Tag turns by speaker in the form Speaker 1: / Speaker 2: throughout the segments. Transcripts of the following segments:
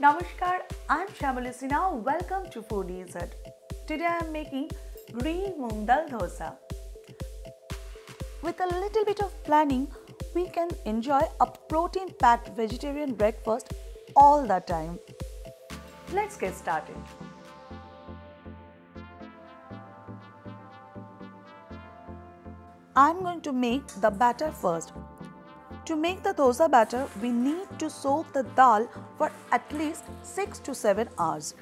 Speaker 1: Namaskar, I'm Shamalusina. Welcome to Foodie. Today I am making Green Moong Dal Dosa. With a little bit of planning, we can enjoy a protein-packed vegetarian breakfast all the time. Let's get started. I'm going to make the batter first. To make the dosa batter, we need to soak the dal for at least 6 to 7 hours.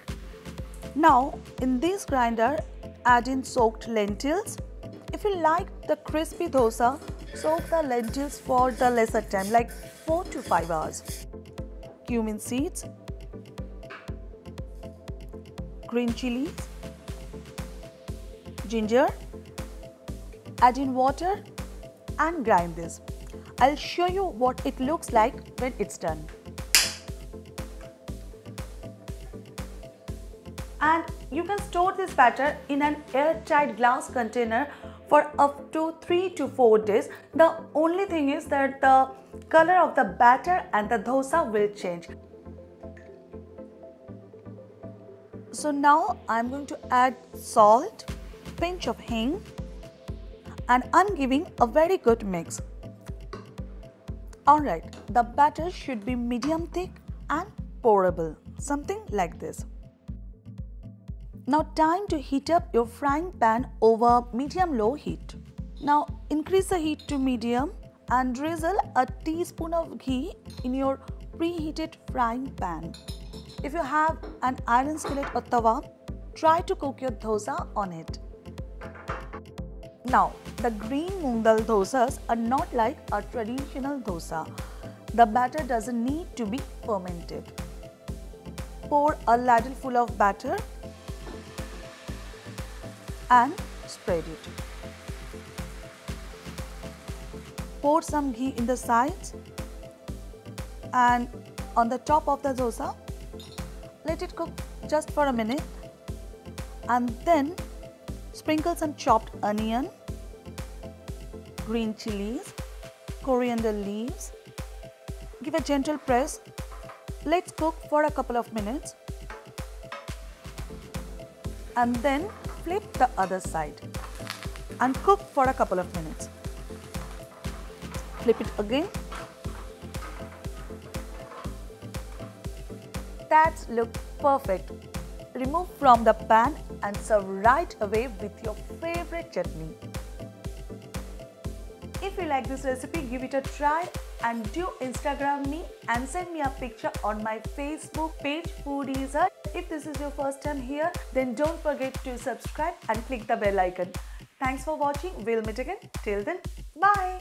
Speaker 1: Now, in this grinder, add in soaked lentils. If you like the crispy dosa, soak the lentils for the lesser time, like 4 to 5 hours. Cumin seeds, green chillies, ginger, add in water and grind this. I'll show you what it looks like when it's done. And you can store this batter in an airtight glass container for up to 3 to 4 days. The only thing is that the color of the batter and the dosa will change. So now I'm going to add salt, pinch of hing, and I'm giving a very good mix. Alright, the batter should be medium thick and pourable, something like this. Now time to heat up your frying pan over medium-low heat. Now increase the heat to medium and drizzle a teaspoon of ghee in your preheated frying pan. If you have an iron skillet or tawa, try to cook your dosa on it. Now, the green moong dal dosas are not like a traditional dosa. The batter doesn't need to be fermented. Pour a ladle full of batter and spread it. Pour some ghee in the sides and on the top of the dosa. Let it cook just for a minute and then sprinkle some chopped onion, green chillies, coriander leaves. Give a gentle press. Let's cook for a couple of minutes. And then flip the other side and cook for a couple of minutes. Flip it again. That's look perfect. Remove from the pan and serve right away with your favorite chutney. If you like this recipe, give it a try and do Instagram me and send me a picture on my Facebook page Foodie. If this is your first time here, then don't forget to subscribe and click the bell icon. Thanks for watching. We'll meet again. Till then, bye.